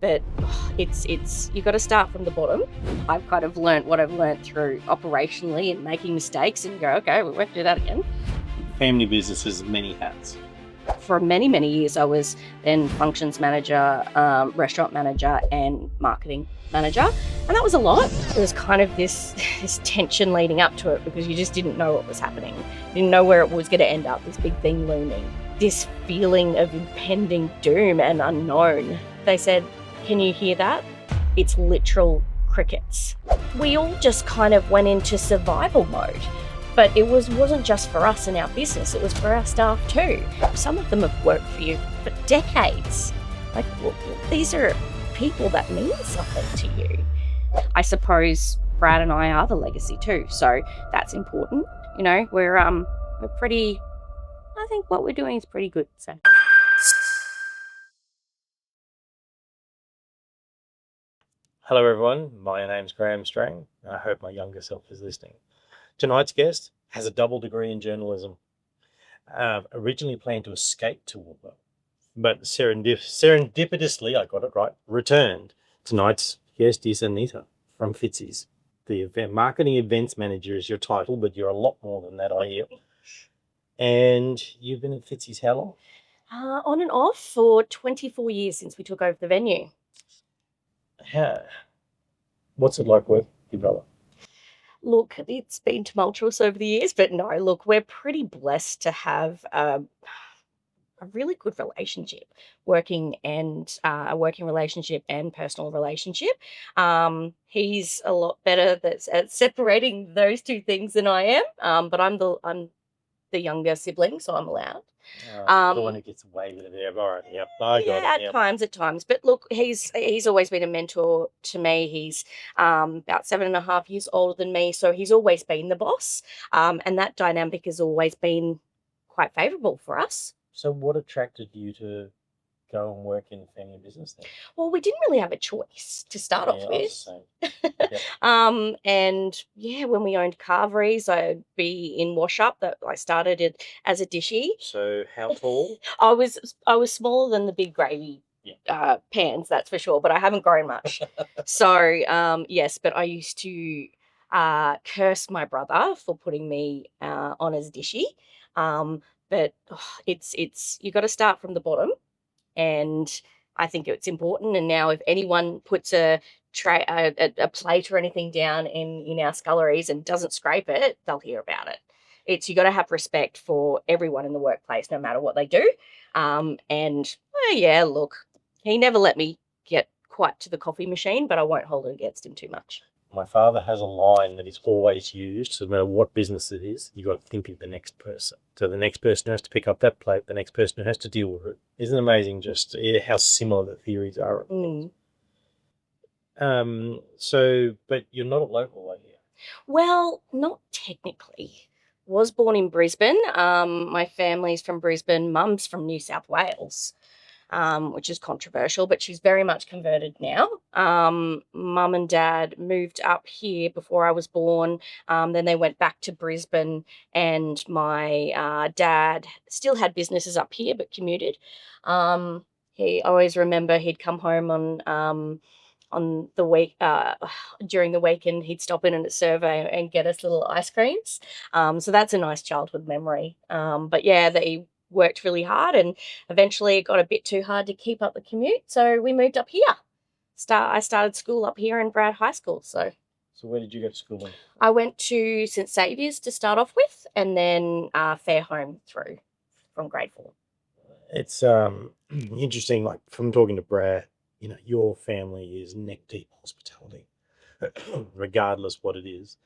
but it's you got to start from the bottom. I've kind of learnt what I've learnt through operationally and making mistakes and go, okay, we won't do that again. Family business has many hats. For many, many years, I was then functions manager, restaurant manager, and marketing manager. And that was a lot. There was kind of this tension leading up to it because you just didn't know what was happening. You didn't know where it was going to end up, this big thing looming. This feeling of impending doom and unknown. They said, can you hear that? It's literal crickets. We all just kind of went into survival mode. But it wasn't just for us and our business, it was for our staff too. Some of them have worked for you for decades. Like, these are people that mean something to you. I suppose Brad and I are the legacy too, so that's important. You know, we're pretty, I think what we're doing is pretty good, so. Hello everyone, my name's Graham Strang. I hope my younger self is listening. Tonight's guest has a double degree in journalism. Originally planned to escape Toowoomba, but serendipitously, I got it right, returned. Tonight's guest is Anita from Fitzy's. The marketing events manager is your title, but you're a lot more than that, I hear. And you've been at Fitzy's how long? On and off for 24 years since we took over the venue. What's it like with your brother? Look, it's been tumultuous over the years, but no, look, we're pretty blessed to have a really good relationship, working relationship and personal relationship. He's a lot better at separating those two things than I am, but I'm the younger sibling, so I'm allowed. The one who gets away with it there. All right, yep. I got it. At times. But look, he's always been a mentor to me. He's about 7.5 years older than me, so he's always been the boss. And that dynamic has always been quite favourable for us. So what attracted you to go and work in family business then? Well, we didn't really have a choice to start off with. Yep. And when we owned carveries, I'd be in wash up. That I started it as a Dishie. So how tall? I was smaller than the big gravy pans, that's for sure, but I haven't grown much. So yes, but I used to curse my brother for putting me on as Dishie. But it's you got to start from the bottom. And I think it's important. And now if anyone puts a plate or anything down in our sculleries and doesn't scrape it, they'll hear about it. You got to have respect for everyone in the workplace, no matter what they do. Look, he never let me get quite to the coffee machine, but I won't hold it against him too much. My father has a line that is always used, so no matter what business it is, you got to think of the next person. So the next person who has to pick up that plate, the next person who has to deal with it. Isn't it amazing just how similar the theories are? But you're not a local over here. Well, not technically. Was born in Brisbane. My family's from Brisbane. Mum's from New South Wales. Which is controversial, but she's very much converted now. Mum and Dad moved up here before I was born. Then they went back to Brisbane, and my dad still had businesses up here, but commuted. I always remember he'd come home on the week during the week, and he'd stop in at a survey and get us little ice creams. So that's a nice childhood memory. But yeah, they worked really hard, and eventually it got a bit too hard to keep up the commute, so we moved up here. I started school up here in Brad High School. So where did you go to school? I went to St Saviour's to start off with, and then Fairholme through from grade 4. It's interesting, like from talking to Brad, your family is neck deep hospitality, regardless what it is.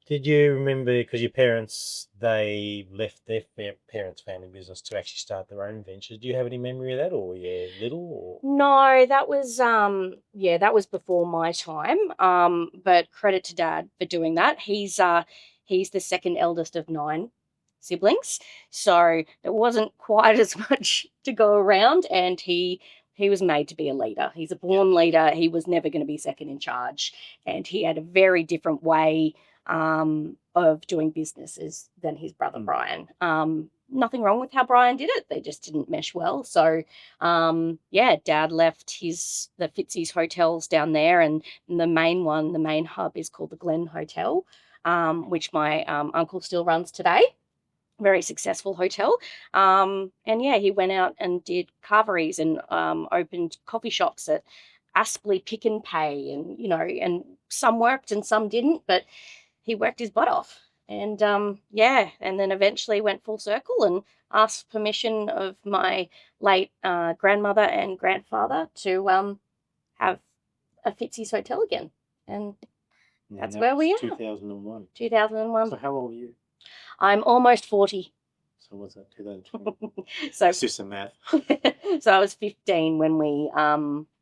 Did you remember, because your parents, they left their parents' family business to actually start their own ventures? Do you have any memory of that, or were you little? Or? No, that was that was before my time. But credit to Dad for doing that. He's the second eldest of 9 siblings, so there wasn't quite as much to go around, and he was made to be a leader. He's a born leader. He was never going to be second in charge, and he had a very different way of doing businesses than his brother Brian. nothing wrong with how Brian did it. They just didn't mesh well. So, Dad left the Fitzy's hotels down there, and the main hub is called the Glen Hotel, which my uncle still runs today. Very successful hotel. He went out and did carveries and opened coffee shops at Aspley Pick and Pay, and some worked and some didn't, but he worked his butt off. And and then eventually went full circle and asked permission of my late grandmother and grandfather to have a Fitzy's hotel again. And that's where we are. 2001. 2001. So how old are you? I'm almost 40. So what's that, 2020? So let's do some math. So I was 15 when we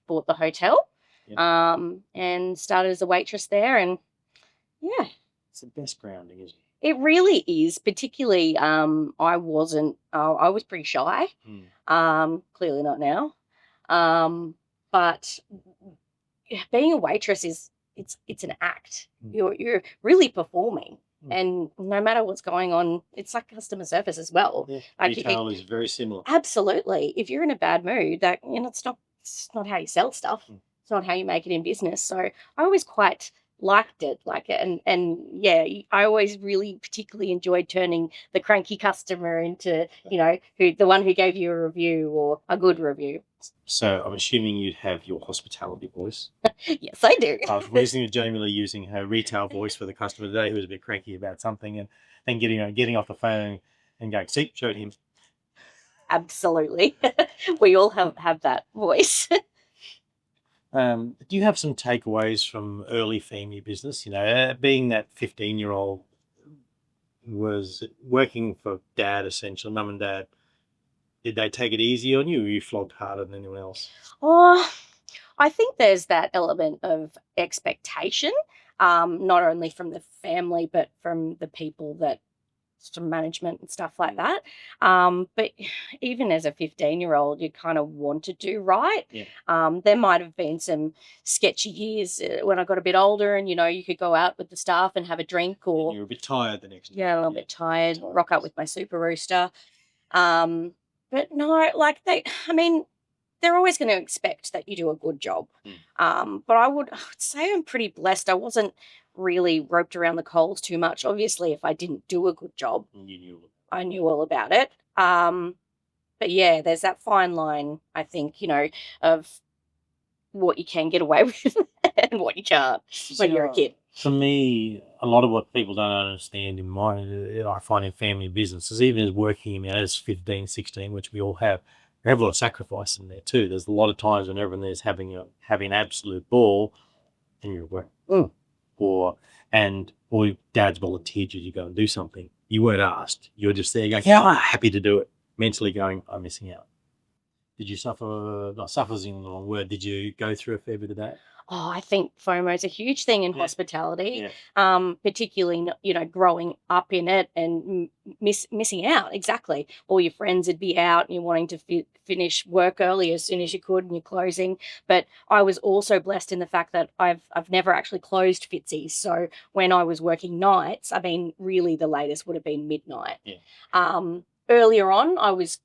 bought the hotel, and started as a waitress there, and yeah. It's the best grounding, isn't it? It really is, particularly I was pretty shy. Clearly not now. But being a waitress it's an act. You're really performing. And no matter what's going on, it's like customer service as well. Yeah, like retail is very similar. Absolutely. If you're in a bad mood, it's not how you sell stuff. It's not how you make it in business. So I always quite liked it, I always really particularly enjoyed turning the cranky customer into, the one who gave you a review or a good review. So I'm assuming you'd have your hospitality voice. Yes, I do. I was listening to Jamie using her retail voice for the customer today who was a bit cranky about something, and then getting off the phone and going, see, showed him. Absolutely. We all have that voice. Do you have some takeaways from early family business? Being that 15-year-old was working for dad, essentially, mum and dad. Did they take it easy on you, or you flogged harder than anyone else? Oh, I think there's that element of expectation, not only from the family, but from the people that some management and stuff like that. But even as a 15-year-old, you kind of want to do right. Yeah. There might have been some sketchy years when I got a bit older, and you could go out with the staff and have a drink, or you were a bit tired the next day. Yeah, a little bit tired. Rock up with my super rooster. But no, they're always going to expect that you do a good job. But I would say I'm pretty blessed. I wasn't really roped around the coals too much. Obviously, if I didn't do a good job, I knew all about it. But yeah, there's that fine line, I think, of what you can get away with and what you can't when you're a kid. For me, a lot of what people don't understand I find in family businesses, even as working as 15, 16, which we all have a lot of sacrifice in there too. There's a lot of times when everyone there's having an absolute ball and you're working. Or dad's volunteered you to go and do something. You weren't asked. You're just there going, yeah, I'm happy to do it. Mentally going, I'm missing out. Did you suffer, not suffer's in the wrong word, did you go through a fair bit of that? Oh, I think FOMO is a huge thing in hospitality, particularly, growing up in it and missing out. Exactly. All your friends would be out and you're wanting to finish work early as soon as you could and you're closing. But I was also blessed in the fact that I've never actually closed Fitzy. So when I was working nights, really the latest would have been midnight. Earlier on, I was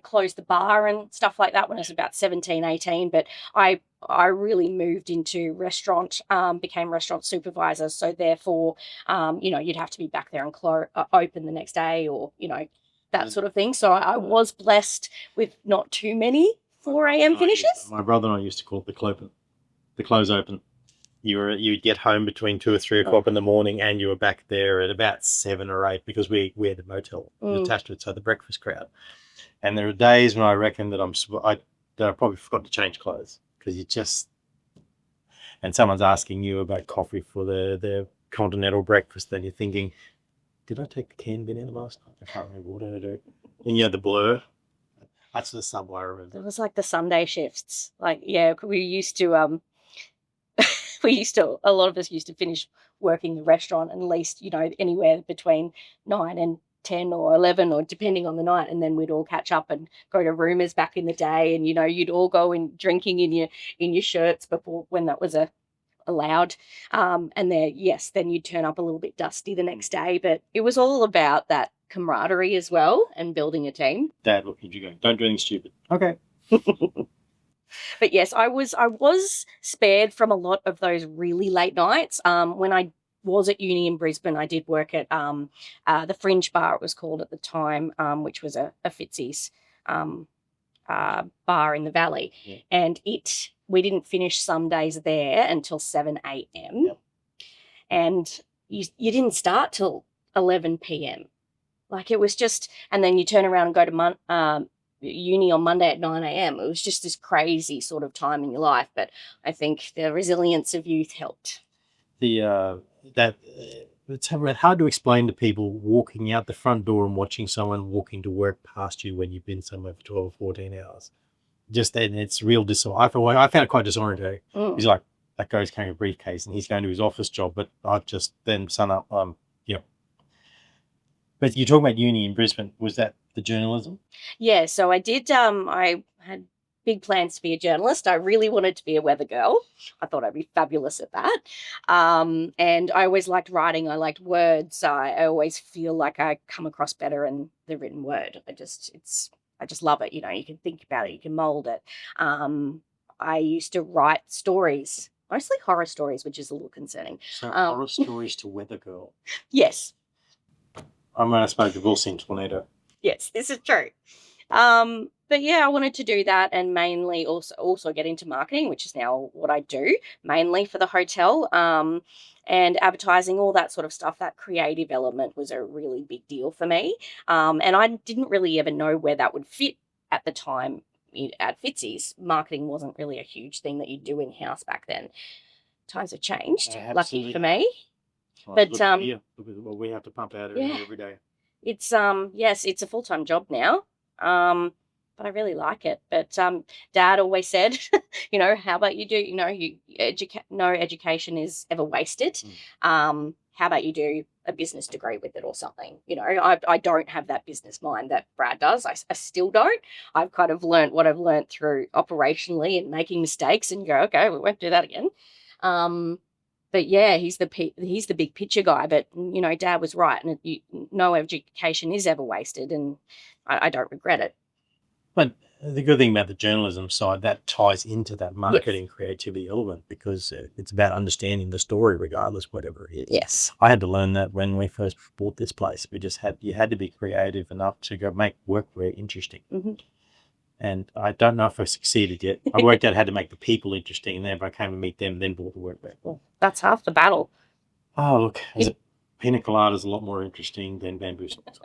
closed the bar and stuff like that when I was about 17, 18. But I really moved into restaurant, became restaurant supervisor. So therefore, you'd have to be back there and open the next day or, that sort of thing. So I was blessed with not too many 4 a.m. finishes. My brother and I used to call it the close open. You'd get home between 2 or 3 o'clock in the morning and you were back there at about 7 or 8 because we had the motel attached to it, so the breakfast crowd. And there are days when I reckon that I probably forgot to change clothes because and someone's asking you about coffee for their continental breakfast, then you're thinking, did I take the can bin out last night? I can't remember what I do. And you had the blur. That's the subway I remember. It was like the Sunday shifts. We used to a lot of us used to finish working the restaurant at least, anywhere between 9 and 10 or 11 or depending on the night, and then we'd all catch up and go to Rumours back in the day, and you'd all go in drinking in your shirts before, when that was a allowed. And then you'd turn up a little bit dusty the next day. But it was all about that camaraderie as well and building a team. Dad looking at you going, don't do anything stupid. Okay. But yes, I was spared from a lot of those really late nights. When I was at uni in Brisbane, I did work at the Fringe Bar, it was called at the time, which was a Fitzy's bar in the Valley. Yeah. And we didn't finish some days there until 7 a.m. Yep. And you didn't start till 11 p.m. Like it was just, and then you turn around and go to uni on Monday at 9 a.m. It was just this crazy sort of time in your life. But I think the resilience of youth helped. It's hard to explain to people walking out the front door and watching someone walking to work past you when you've been somewhere for 12 or 14 hours. Just then, it's real I found it quite disorientating. He's like, that guy's carrying a briefcase and he's going to his office job, but I've just then sun up. But you're talking about uni in Brisbane. Was that the journalism? Yeah, so I did. I had big plans to be a journalist. I really wanted to be a weather girl. I thought I'd be fabulous at that. And I always liked writing. I liked words. I always feel like I come across better in the written word. I just love it. You know, you can think about it, you can mold it. I used to write stories, mostly horror stories, which is a little concerning. So horror stories to weather girl. Yes. I'm going to spoke of Wilson Tornado. Yes, this is true. But yeah, I wanted to do that and mainly also get into marketing, which is now what I do, mainly for the hotel, and advertising, all that sort of stuff. That creative element was a really big deal for me. And I didn't really ever know where that would fit at the time at Fitzy's. Marketing wasn't really a huge thing that you do in-house back then. Times have changed, lucky for me. But we have to pump out every day. It's yes, it's a full-time job now. But I really like it. But Dad always said, you know, how about you do, no education is ever wasted. How about you do a business degree with it or something? You know, I don't have that business mind that Brad does. I still don't. I've kind of learned what I've learned through operationally and making mistakes and go, okay, we won't do that again. But yeah, he's the big picture guy. But you know, Dad was right, and no education is ever wasted, and I don't regret it. But the good thing about the journalism side, that ties into that marketing creativity element, because it's about understanding the story, regardless whatever it is. Yes, I had to learn that when we first bought this place. You had to be creative enough to go make work very interesting. Mm-hmm. And I don't know if I succeeded yet. I worked out how to make the people interesting, and then if I came and meet them, then brought the work back. Well, that's half the battle. Oh, look, pina colada is a lot more interesting than bamboo sticks.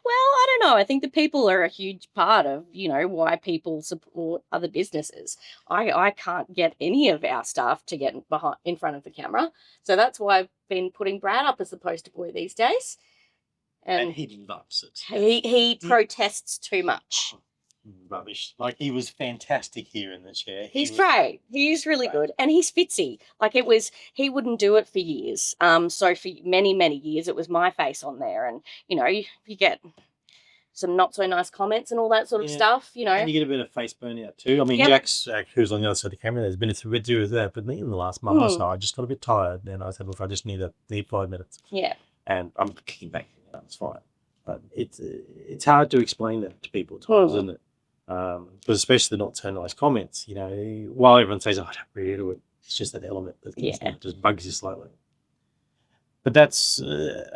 Well, I don't know. I think the people are a huge part of, you know, why people support other businesses. I can't get any of our staff to get in front of the camera. So that's why I've been putting Brad up as the poster boy these days. And he loves it. He protests too much. Rubbish. Like, he was fantastic here in the chair. He's great. He's really good. And he's Fitzy. Like, he wouldn't do it for years. So for many, many years, it was my face on there. And, you know, you get some not so nice comments and all that sort of stuff, you know. And you get a bit of face burnout too. I mean, Jack's, who's on the other side of the camera, has been a bit to do with that. But me in the last month or so, I just got a bit tired. And I said, look, I just need 5 minutes. Yeah. And I'm kicking back. It's fine. But it's hard to explain that to people at times, isn't it? But especially the not so nice comments, you know, while everyone says, oh, I don't really do it, it's just that element that just bugs you slightly. But that's,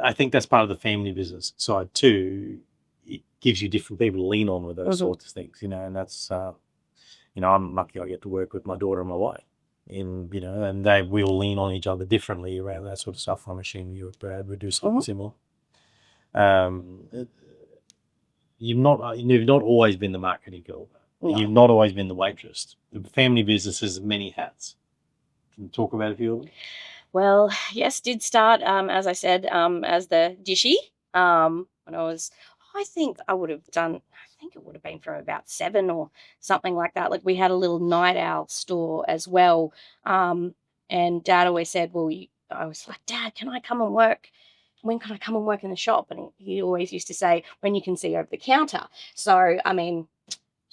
I think that's part of the family business side too. It gives you different people to lean on with those sorts of things, you know, and that's, you know, I'm lucky I get to work with my daughter and my wife, and, you know, and we all lean on each other differently around that sort of stuff. I'm assuming you and Brad would do something similar. You've not always been the marketing girl. No. You've not always been the waitress. The family business has many hats. Can you talk about a few of them? Well, yes, did start, as I said, as the Dishie. When I think it would have been from about 7 or something like that. Like, we had a little night owl store as well. And Dad always said, I was like, Dad, can I come and work? When can I come and work in the shop? And he always used to say, when you can see over the counter. So, I mean,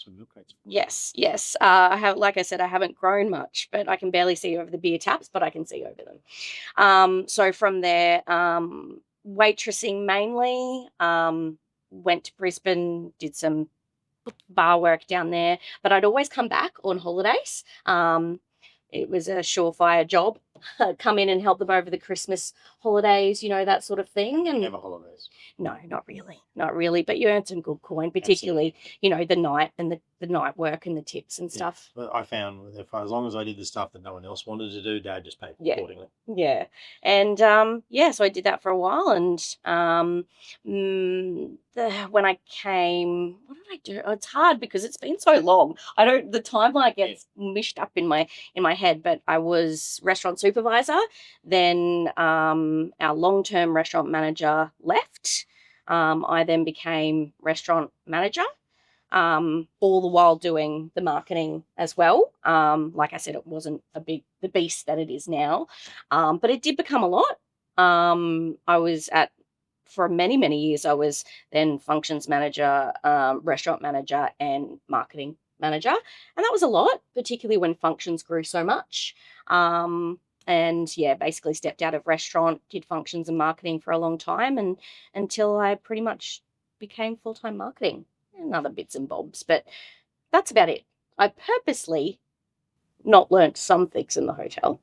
some milk crates. Yes. I have, like I said, I haven't grown much, but I can barely see over the beer taps, but I can see over them. So from there, waitressing mainly. Went to Brisbane, did some bar work down there, but I'd always come back on holidays. It was a surefire job. Come in and help them over the Christmas holidays, that sort of thing. And Never holidays. no, not really. But you earn some good coin, particularly the night and the night work and the tips and stuff. But I found if as long as I did the stuff that no one else wanted to do, Dad just paid accordingly. Yeah, and so I did that for a while, and when I came, what did I do? Oh, it's hard because it's been so long. The timeline gets mished up in my head. But I was restaurant supervisor. Then our long-term restaurant manager left. I then became restaurant manager. All the while doing the marketing as well. Like I said, it wasn't the beast that it is now, but it did become a lot. I was for many, many years, I was then functions manager, restaurant manager, and marketing manager. And that was a lot, particularly when functions grew so much. And basically stepped out of restaurant, did functions and marketing for a long time, and until I pretty much became full-time marketing and other bits and bobs. But that's about it. I purposely not learnt some things in the hotel.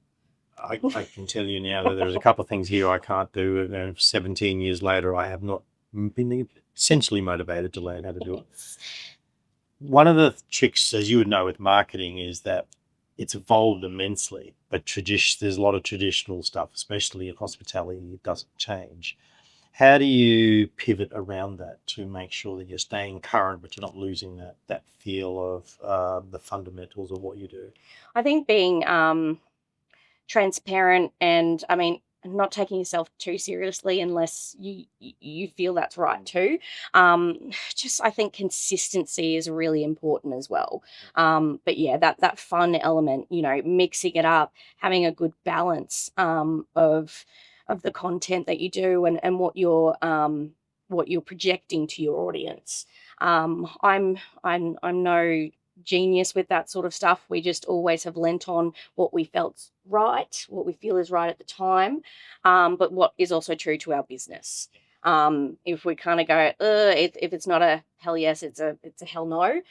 I can tell you now that there's a couple of things here I can't do. And 17 years later, I have not been essentially motivated to learn how to do it. One of the tricks, as you would know, with marketing is that it's evolved immensely, but there's a lot of traditional stuff, especially in hospitality, it doesn't change. How do you pivot around that to make sure that you're staying current, but you're not losing that feel of the fundamentals of what you do? I think being transparent and, not taking yourself too seriously unless you feel that's right too. Just I think consistency is really important as well. But that fun element, mixing it up, having a good balance of the content that you do and what you're projecting to your audience. I'm no genius with that sort of stuff. We just always have lent on what we felt right, what we feel is right at the time, but what is also true to our business. If we kind of go, if it's not a hell yes, it's a hell no.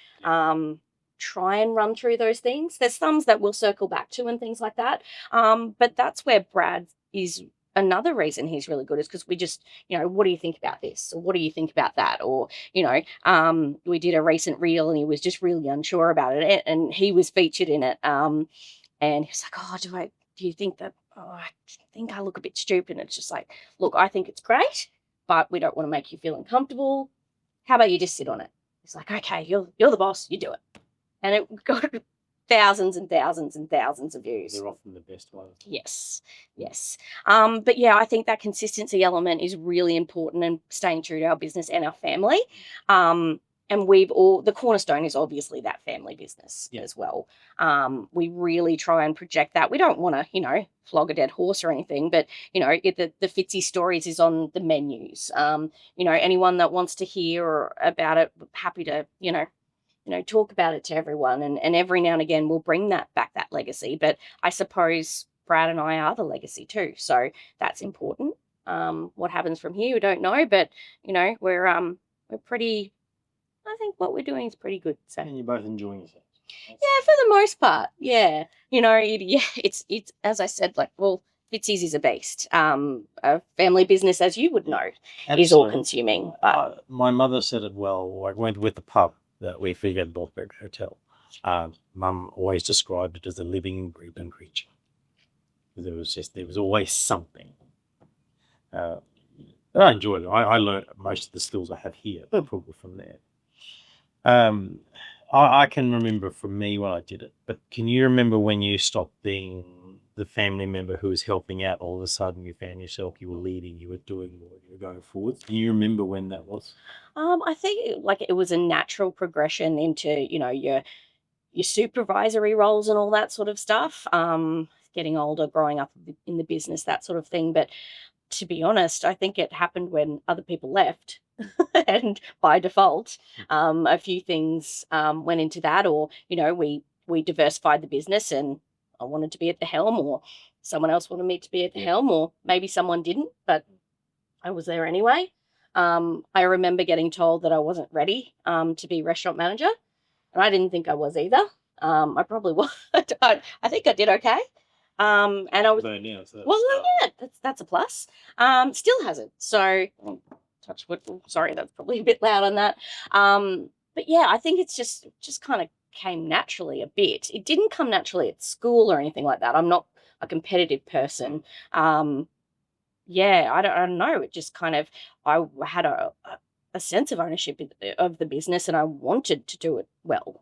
Try and run through those things. There's some that we'll circle back to and things like that. But that's where Brad is. Another reason he's really good is because we just, what do you think about this? Or what do you think about that? Or, we did a recent reel and he was just really unsure about it. And he was featured in it. And he was like, do you think that, I think I look a bit stupid. And it's just like, look, I think it's great, but we don't want to make you feel uncomfortable. How about you just sit on it? It's like, okay, you're the boss, you do it. And it got thousands and thousands and thousands of views. They're often the best ones. Yes. But I think that consistency element is really important and staying true to our business and our family. And the cornerstone is obviously that family business as well. We really try and project that. We don't want to, flog a dead horse or anything, but, the Fitzy stories is on the menus. Anyone that wants to hear about it, happy to, talk about it to everyone. And every now and again, we'll bring that legacy. But I suppose Brad and I are the legacy too. So that's important. What happens from here, we don't know. But, we're pretty, I think what we're doing is pretty good. So. And you're both enjoying yourselves. Yeah, for the most part. Yeah. It's as I said, Fitzy's is a beast. A family business, as you would know, is all consuming. But my mother said it well. I went with the pub that we figured at Northberg Hotel. Mum always described it as a living, breathing creature. There was always something. I enjoyed it. I learned most of the skills I have here, but probably from there. I can remember from me when I did it, but can you remember when you stopped being the family member who was helping out? All of a sudden you found yourself, you were leading, you were doing more, you were going forward. Can you remember when that was? I think it was a natural progression into, your supervisory roles and all that sort of stuff. Getting older, growing up in the business, that sort of thing. But to be honest, I think it happened when other people left and by default, a few things went into that, or we diversified the business, and I wanted to be at the helm, or someone else wanted me to be at the helm, or maybe someone didn't, but I was there anyway. I remember getting told that I wasn't ready to be restaurant manager, and I didn't think I was either. I probably was. I think I did okay. And I was Now, so well, yeah, that's a plus. Still hasn't. So touch wood. Sorry, that's probably a bit loud on that. But yeah, I think it's just kind of came naturally a bit. It didn't come naturally at school or anything like that. I'm not a competitive person. Yeah, I don't know. It just kind of I had a sense of ownership of the business, and I wanted to do it well.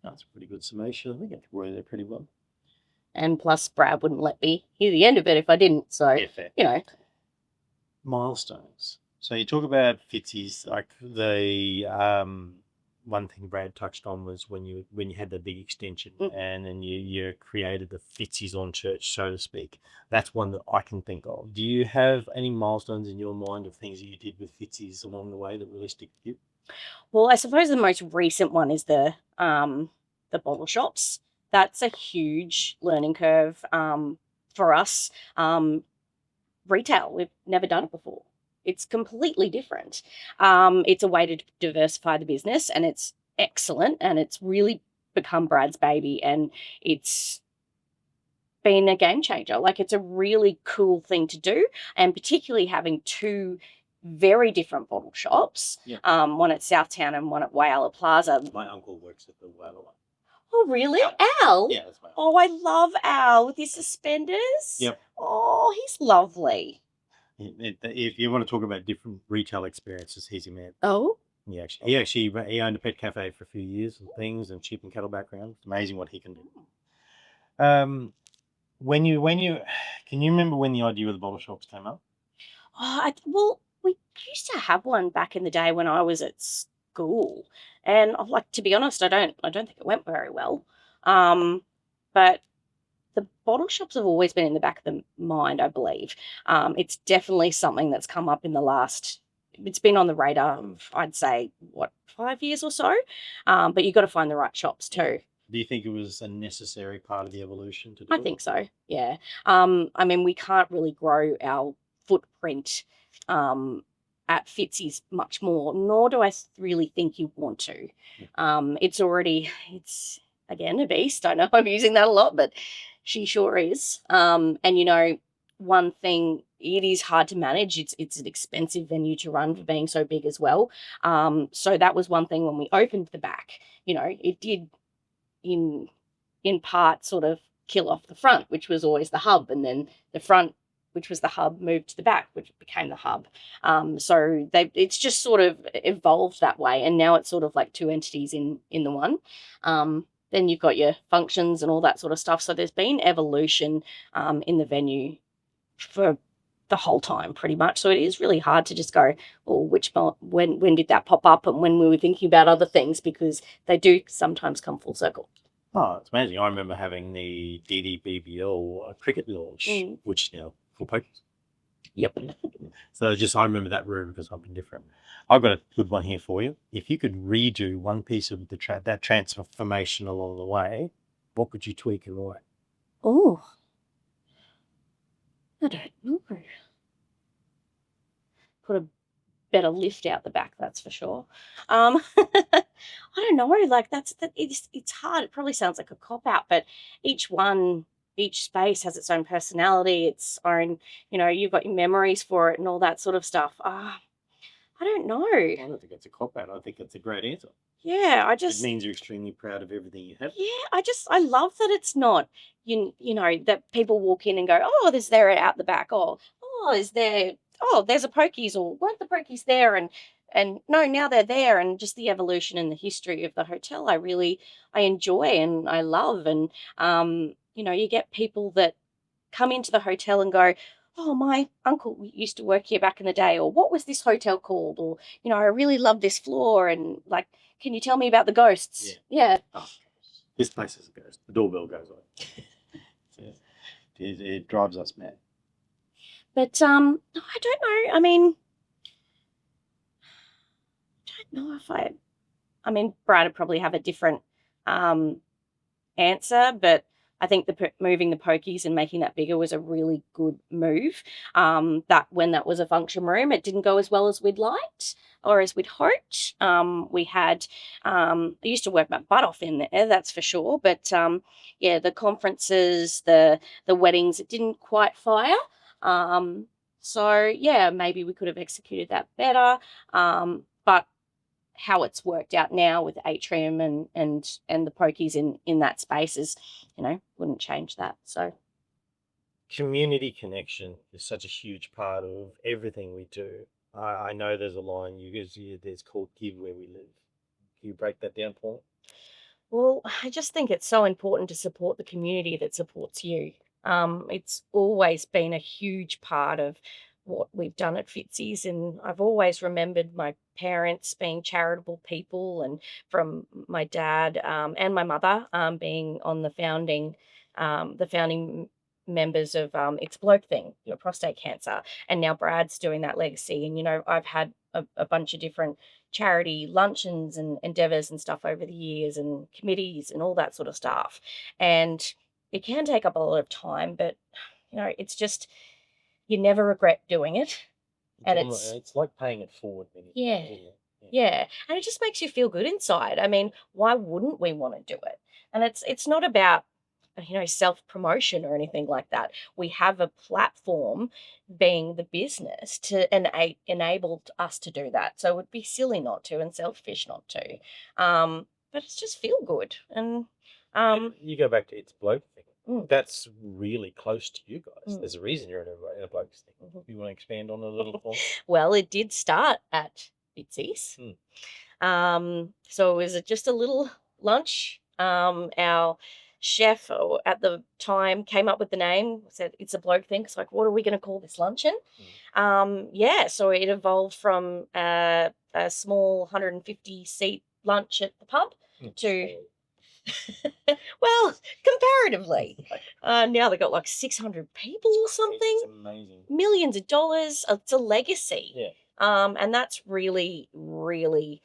That's a pretty good summation. I think I worded there pretty well. And plus, Brad wouldn't let me hear the end of it if I didn't. So, fair. Milestones. So you talk about Fitzy's, like the one thing Brad touched on was when you had the big extension and then you created the Fitzy's on church, so to speak. That's one that I can think of. Do you have any milestones in your mind of things that you did with Fitzy's along the way that really stick with you? Well, I suppose the most recent one is the bottle shops. That's a huge learning curve for us. Retail, we've never done it before. It's completely different. It's a way to diversify the business, and it's excellent, and it's really become Brad's baby, and it's been a game changer. Like, it's a really cool thing to do, and particularly having two very different bottle shops, one at Southtown and one at Whyalla Plaza. My uncle works at the Whyalla one. Oh, really? Al? Yeah, that's my uncle. Oh, I love Al with his suspenders. Yep. Oh, he's lovely. If you want to talk about different retail experiences, he's your man. Oh? He owned a pet cafe for a few years and things, and sheep and cattle background. It's amazing what he can do. When you can you remember when the idea of the bottle shops came up? Well, we used to have one back in the day when I was at school, and like, to be honest, I don't think it went very well. But the bottle shops have always been in the back of the mind, I believe. It's definitely something that's come up in the last. It's been on the radar of, I'd say, 5 years or so. But you've got to find the right shops too. Do you think it was a necessary part of the evolution to do I think so, yeah. I mean, we can't really grow our footprint at Fitzy's much more, nor do I really think you want to. It's again a beast. I know I'm using that a lot, but she sure is. And one thing, it is hard to manage. It's an expensive venue to run for being so big as well. So that was one thing when we opened the back. It did in part sort of kill off the front, which was always the hub, and then the front, which was the hub, moved to the back, which became the hub. So it's just sort of evolved that way, and now it's sort of like two entities in the one. Then you've got your functions and all that sort of stuff. So there's been evolution in the venue for the whole time, pretty much. So it is really hard to just go, when did that pop up, and when we were thinking about other things, because they do sometimes come full circle. Oh, it's amazing. I remember having the DDBBL cricket launch, which for pokies. Yep. So I remember that room because I've been different. I've got a good one here for you. If you could redo one piece of that transformation along the way, what could you tweak and why? Oh, I don't know. Put a better lift out the back, that's for sure. I don't know. Like, it's hard. It probably sounds like a cop out, but each space has its own personality, its own. You've got your memories for it and all that sort of stuff. I don't know. I don't think it's a cop out. I think it's a great answer. Yeah, it means you're extremely proud of everything you have. Yeah, I love that it's not that people walk in and go, oh, they're out the back. Oh, is there? Oh, there's a pokies, or weren't the pokies there? And no, now they're there, and just the evolution and the history of the hotel, I enjoy and I love, and you get people that come into the hotel and go, oh, my uncle used to work here back in the day, or what was this hotel called, or I really love this floor, and like, can you tell me about the ghosts? Yeah. Oh, this place is a ghost. The doorbell goes on. It drives us mad. But I don't know. I mean, don't know if I mean, Brad would probably have a different answer, but I think moving the pokies and making that bigger was a really good move. That when that was a function room, it didn't go as well as we'd liked or as we'd hoped. We had I used to work my butt off in there, that's for sure. But yeah, the conferences, the weddings, it didn't quite fire. So yeah, maybe we could have executed that better. But how it's worked out now with atrium and the pokies in that space is, wouldn't change that. So Community connection is such a huge part of everything we do. I know there's a line you guys there's called "Give Where We Live." Can you break that down for me? well, I just think it's so important to support the community that supports you. It's always been a huge part of what we've done at Fitzy's, and I've always remembered my parents being charitable people, and from my dad and my mother being on the founding members of It's a Bloke Thing, prostate cancer, and now Brad's doing that legacy. And I've had a bunch of different charity luncheons and endeavors and stuff over the years and committees and all that sort of stuff. And it can take up a lot of time, but it's just you never regret doing it. And It's like paying it forward. Yeah. Isn't it? Yeah. And it just makes you feel good inside. I mean, why wouldn't we want to do it? And it's not about self-promotion or anything like that. We have a platform being the business to enable us to do that. So it would be silly not to and selfish not to. But it's just feel good. And You go back to It's Bloke Thing. Mm. That's really close to you guys. Mm. There's a reason you're in a Blokes Thing. Mhm. You want to expand on it a little more? Well, it did start at Fitzy's. So it was just a little lunch. Our chef at the time came up with the name, said it's a bloke thing. It's like, what are we going to call this luncheon? Yeah, so it evolved from a small 150 seat lunch at the pub to, well, comparatively. Now they've got like 600 people or something. It's amazing. Millions of dollars. It's a legacy. Yeah. And that's really, really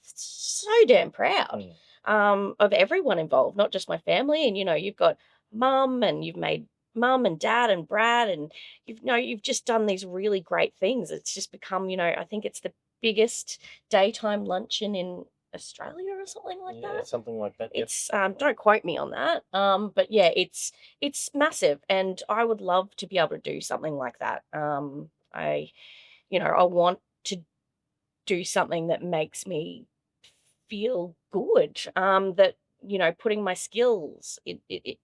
so damn proud of everyone involved, not just my family. And you've got mum, and you've made mum and dad and Brad, and you've just done these really great things. It's just become, I think it's the biggest daytime luncheon in Australia or something like that. Something like that. It's don't quote me on that. But yeah, it's massive, and I would love to be able to do something like that. I want to do something that makes me feel good. That putting my skills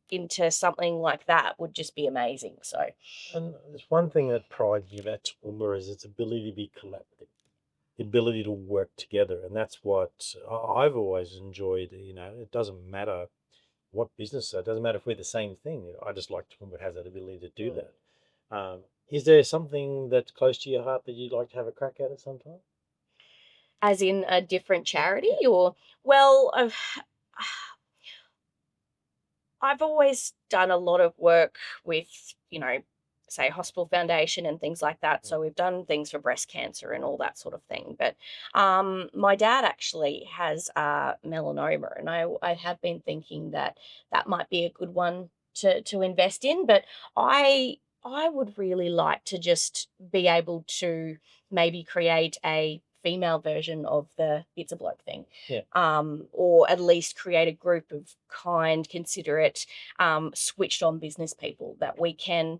into something like that would just be amazing. So, and there's one thing that prides me about Toowoomba is its ability to be collaborative, the ability to work together, and that's what I've always enjoyed. It doesn't matter what business, it doesn't matter if we're the same thing. I just like Toowoomba has that ability to do that. Is there something that's close to your heart that you'd like to have a crack at some time? As in a different charity, or well, I've always done a lot of work with, say Hospital Foundation and things like that. So we've done things for breast cancer and all that sort of thing. But my dad actually has melanoma, and I have been thinking that might be a good one to invest in. But I would really like to just be able to maybe create a female version of the It's a Bloke Thing. Yeah. Or at least create a group of kind, considerate, switched on business people that we can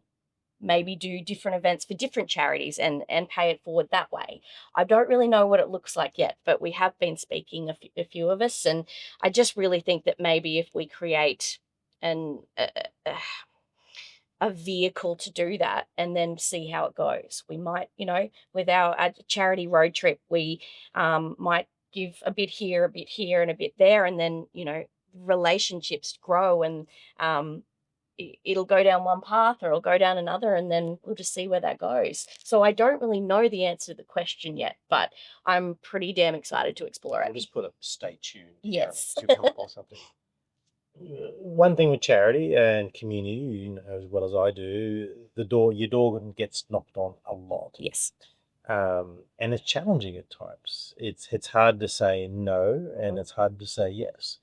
maybe do different events for different charities and pay it forward that way. I don't really know what it looks like yet, but we have been speaking, a few of us, and I just really think that maybe if we create a vehicle to do that and then see how it goes. We might, with our charity road trip, we might give a bit here and a bit there, and then, relationships grow, and it'll go down one path or it'll go down another, and then we'll just see where that goes. So I don't really know the answer to the question yet, but I'm pretty damn excited to explore it. I'll just put a stay tuned. Yes. To come up or something. One thing with charity and community, as well as I do, your door gets knocked on a lot. Yes. And it's challenging at times. It's hard to say no, and it's hard to say yes.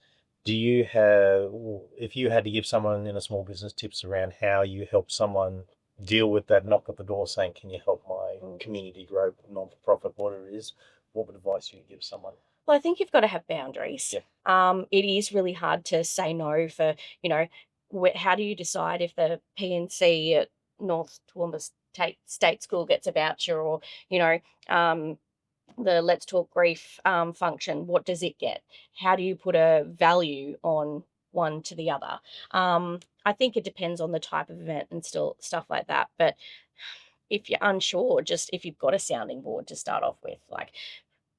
Do you have, if you had to give someone in a small business tips around how you help someone deal with that knock at the door saying, can you help my community grow, non-for-profit, whatever it is, what would advice you give someone? Well, I think you've got to have boundaries. Yeah. It is really hard to say no for, how do you decide if the PNC at North Toowoomba State School gets a voucher, or, the Let's Talk Grief function, what does it get? How do you put a value on one to the other? I think it depends on the type of event and still stuff like that. But if you're unsure, just if you've got a sounding board to start off with, like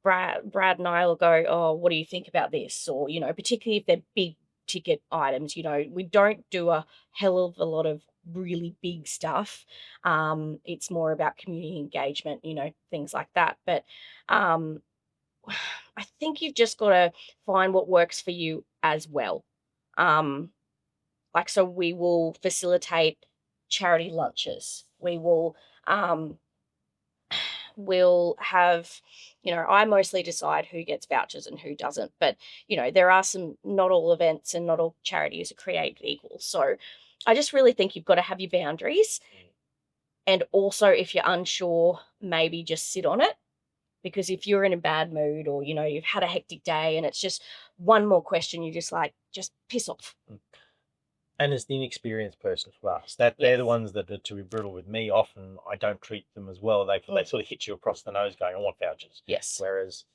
Brad and I will go, oh, what do you think about this? Or, particularly if they're big ticket items, we don't do a hell of a lot of really big stuff. It's more about community engagement, things like that. But um, I think you've just got to find what works for you as well. So we will facilitate charity lunches. Um, we'll have, I mostly decide who gets vouchers and who doesn't. But, there are not all events and not all charities are created equal. So I just really think you've got to have your boundaries. And also, if you're unsure, maybe just sit on it. Because if you're in a bad mood, or, you've had a hectic day and it's just one more question, you just piss off. And as the inexperienced person for us, they're the ones that are, to be brutal with me, often I don't treat them as well. They sort of hit you across the nose going, I want vouchers. Yes. Whereas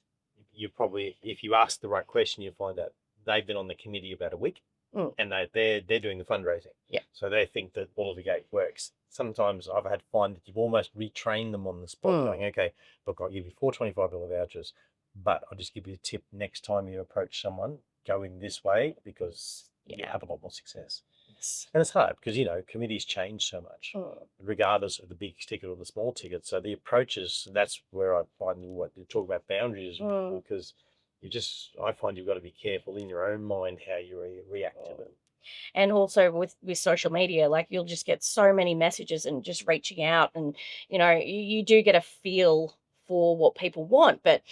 you probably, if you ask the right question, you find out they've been on the committee about a week and they're doing the fundraising. Yeah. So they think that all of the gate works. Sometimes I've had to find that you've almost retrained them on the spot going, okay, look, I'll give you 4 $25 vouchers, but I'll just give you a tip next time you approach someone, go in this way because you have a lot more success. And it's hard because, committees change so much, regardless of the big ticket or the small ticket. So the approaches, that's where I find what you talk about boundaries, because I find you've got to be careful in your own mind how you react to it. And also with social media, you'll just get so many messages and just reaching out, and, you do get a feel for what people want. But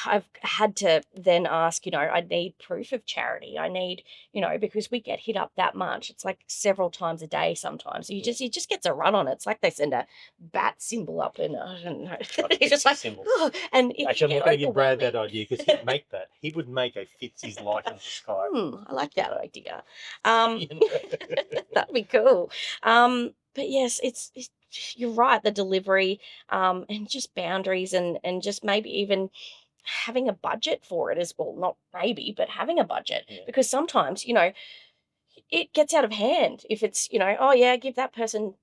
I've had to then ask, I need proof of charity. I need, because we get hit up that much. It's like several times a day sometimes. So you just get to run on it. It's like they send a bat symbol up, and I don't know. It's just like, oh, and actually, I'm not going to give Brad that idea because he'd make that. He would make a Fitzy's light in the sky. I like that idea. That'd be cool. But yes, it's you're right. The delivery, and just boundaries, and just maybe even having a budget for it as well. Not maybe, but having a budget, because sometimes, it gets out of hand. If it's, oh yeah, give that person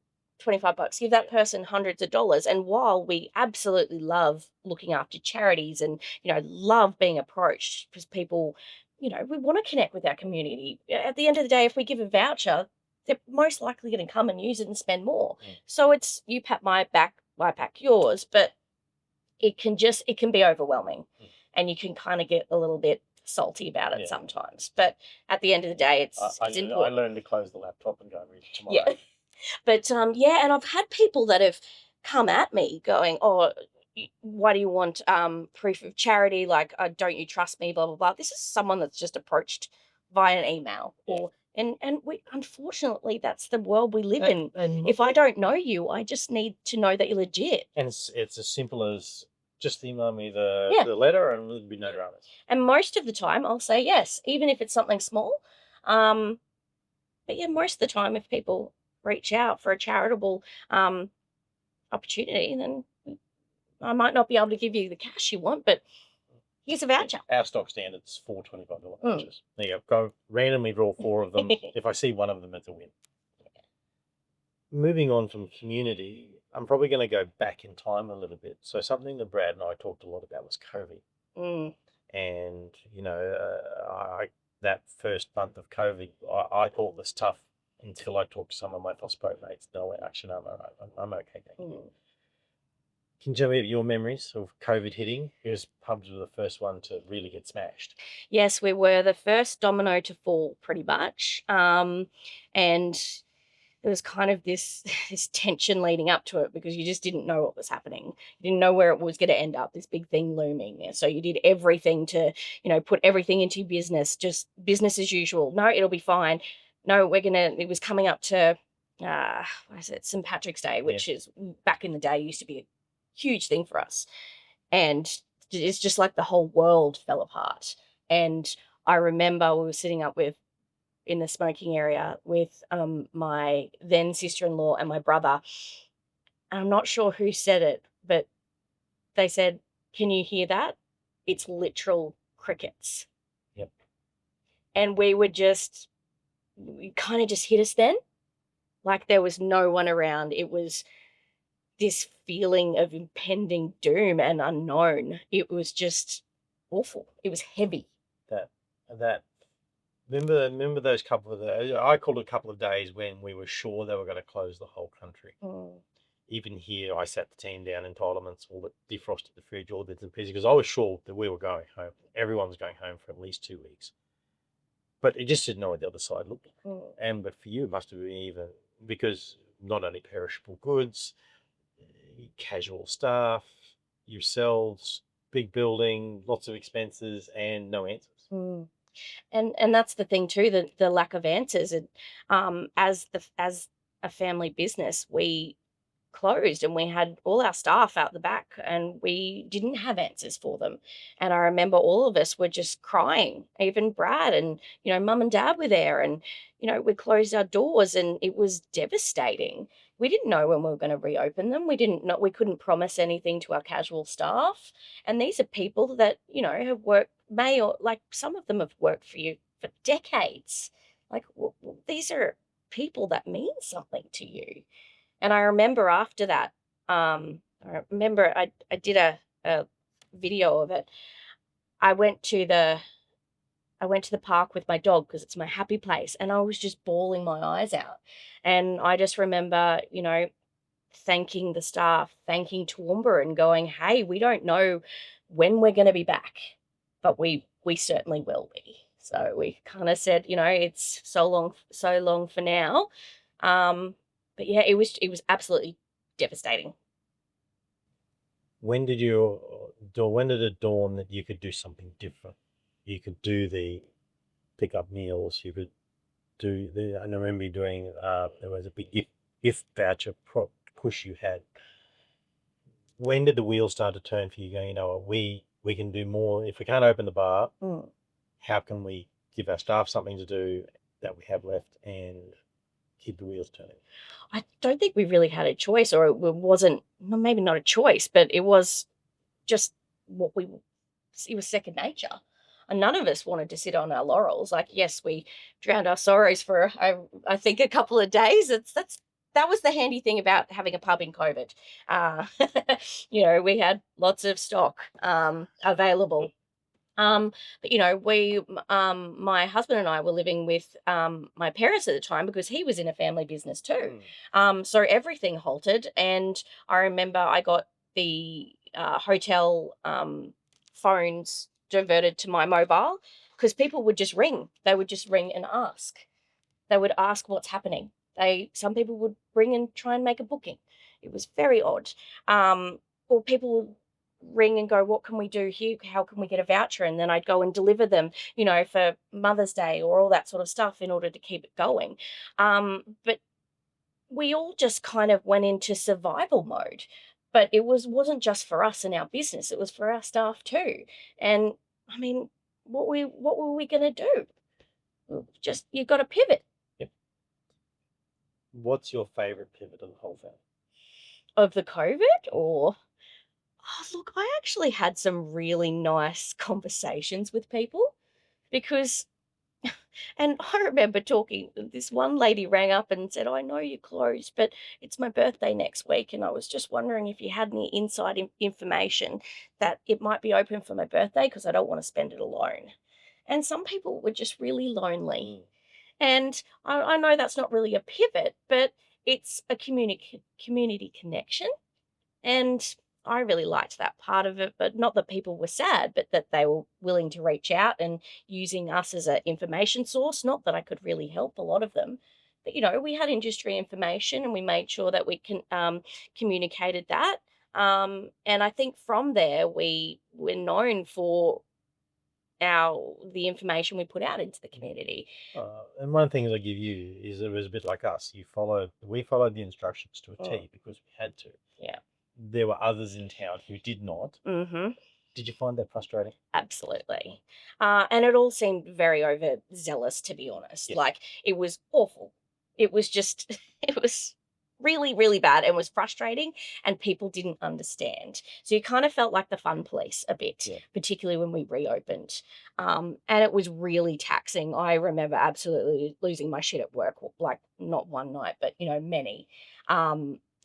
$25, give that person hundreds of dollars. And while we absolutely love looking after charities and, love being approached because people, we want to connect with our community. At the end of the day, if we give a voucher, they're most likely going to come and use it and spend more. So it's, you pat my back, I pat yours, but it can be overwhelming, and you can kind of get a little bit salty about it sometimes. But at the end of the day, it's important. I learned to close the laptop and go read it tomorrow. Yeah. But and I've had people that have come at me going, oh, why do you want proof of charity? Don't you trust me? Blah, blah, blah. This is someone that's just approached via an email and we, unfortunately, that's the world we live in. And if I don't know you, I just need to know that you're legit. And it's as simple as just email me the letter and there'll be no dramas. And most of the time I'll say yes, even if it's something small. But yeah, most of the time if people reach out for a charitable opportunity, then I might not be able to give you the cash you want, but here's a voucher. Our stock standard's 4 $25 vouchers. There you go. Go randomly draw 4 of them. If I see one of them, it's a win. Moving on from community, I'm probably going to go back in time a little bit. So something that Brad and I talked a lot about was COVID. And, that first month of COVID, I thought was tough until I talked to some of my phosphate mates. No, actually, no, I'm okay. Can you tell me your memories of COVID hitting? Because pubs were the first one to really get smashed. Yes, we were the first domino to fall, pretty much. And there was kind of this this tension leading up to it because you just didn't know what was happening. You didn't know where it was going to end up, this big thing looming. And so you did everything to, put everything into your business, just business as usual. No, it'll be fine. No, it was coming up to, what is it, St. Patrick's Day, which is back in the day used to be a huge thing for us. And it's just like the whole world fell apart. And I remember we were sitting up in the smoking area with my then sister-in-law and my brother. And I'm not sure who said it, but they said, "Can you hear that? It's literal crickets." Yep. And it kind of just hit us then. Like there was no one around. It was this feeling of impending doom and unknown. It was just awful. It was heavy. That remember those couple of I called it a couple of days when we were sure they were going to close the whole country. Even here, I sat the team down and told them all that defrosted the fridge, all bits and pieces, because I was sure that we were going home. Everyone was going home for at least 2 weeks. But it just didn't know what the other side looked like. But for you, it must have been even, because not only perishable goods, casual staff, yourselves, big building, lots of expenses, and no answers. And that's the thing too, the lack of answers. And as a family business, we closed and we had all our staff out the back and we didn't have answers for them. And I remember all of us were just crying, even Brad, and mum and dad were there, and we closed our doors and it was devastating. We didn't know when we were going to reopen them. We couldn't promise anything to our casual staff. And these are people that have worked, like some of them have worked for you for decades. Like these are people that mean something to you. And I remember after that, I remember I did a video of it. I went to the park with my dog because it's my happy place, and I was just bawling my eyes out. And I just remember, thanking the staff, thanking Toowoomba, and going, "Hey, we don't know when we're going to be back, but we certainly will be." So we kind of said, it's so long for now. But yeah, it was absolutely devastating. When did it dawn that you could do something different? You could do the pick up meals. You could do and I remember you doing. There was a big gift voucher push you had. When did the wheels start to turn for you? Going, we can do more. If we can't open the bar, how can we give our staff something to do that we have left and keep the wheels turning? I don't think we really had a choice, or it wasn't, maybe not a choice, but it was just it was second nature. And none of us wanted to sit on our laurels. Like, yes, we drowned our sorrows for, I think, a couple of days. That was the handy thing about having a pub in COVID. We had lots of stock available. But my husband and I were living with my parents at the time because he was in a family business too. So everything halted, and I remember I got the hotel phones diverted to my mobile because people would just ring. They would just ring and ask. They would ask what's happening. Some people would ring and try and make a booking. It was very odd. Or people would ring and go, "What can we do here? How can we get a voucher?" And then I'd go and deliver them, for Mother's Day or all that sort of stuff in order to keep it going. But we all just kind of went into survival mode. But it wasn't just for us and our business; it was for our staff too. And I mean, what were we going to do? Just you've got to pivot. Yep. What's your favorite pivot of the whole thing? Of the COVID, or? Oh, look, I actually had some really nice conversations with people because, and I remember this one lady rang up and said, "I know you're closed, but it's my birthday next week. And I was just wondering if you had any inside information that it might be open for my birthday because I don't want to spend it alone." And some people were just really lonely. And I know that's not really a pivot, but it's a community connection. And I really liked that part of it, but not that people were sad, but that they were willing to reach out and using us as an information source. Not that I could really help a lot of them, But, we had industry information and we made sure that we can communicated that. And I think from there we were known for the information we put out into the community. And one of the things I give you is it was a bit like us. We followed the instructions to a T because we had to. Yeah. There were others in town who did not. Mm-hmm. Did you find that frustrating? Absolutely. And it all seemed very overzealous, to be honest. Yes. Like, it was awful. It was just, it was really, really bad and was frustrating, and people didn't understand. So you kind of felt like the fun police a bit, Yeah. particularly when we reopened. And it was really taxing. I remember absolutely losing my shit at work, like not one night, but, many.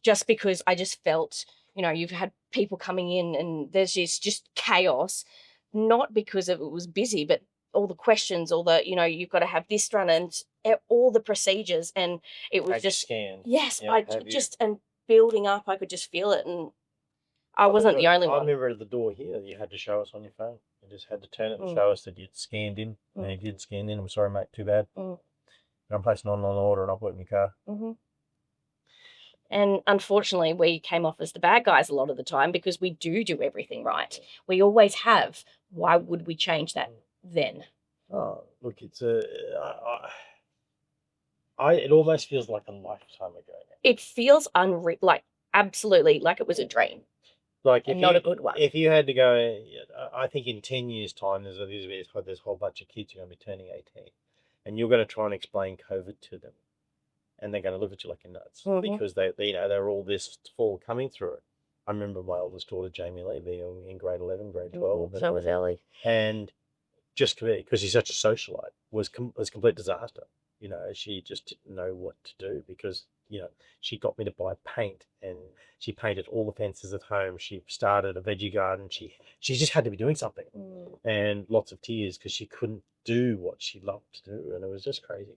Just because I just felt, you've had people coming in and there's just chaos, not because of it was busy, but all the questions, all the, you've got to have this done and all the procedures. And it was just, scanned. yes, Yep, I have you- just, and building up, I could just feel it. And I wasn't the only I one. remember at the door here, you had to show us on your phone. You just had to turn it and Mm. show us that you'd scanned in. And you did scan in. I'm sorry, mate, too bad. Mm. I'm placing an online order and I'll put it in your car. Mm-hmm. And unfortunately, we came off as the bad guys a lot of the time because we do everything right. We always have. Why would we change that then? Oh, look, it's it almost feels like a lifetime ago now. It feels unreal, like absolutely like it was a dream. Like, and not a good one. If you had to go, I think in 10 years' time, there's a whole bunch of kids who are going to be turning 18, and you're going to try and explain COVID to them, and they're going to look at you like you're nuts because they're all this fall coming through it. I remember my oldest daughter, Jamie Lee, being in grade 11, grade 12. So was Ellie. And just because she's such a socialite was complete disaster. She just didn't know what to do because, she got me to buy paint and she painted all the fences at home. She started a veggie garden. She just had to be doing something and lots of tears because she couldn't do what she loved to do. And it was just crazy.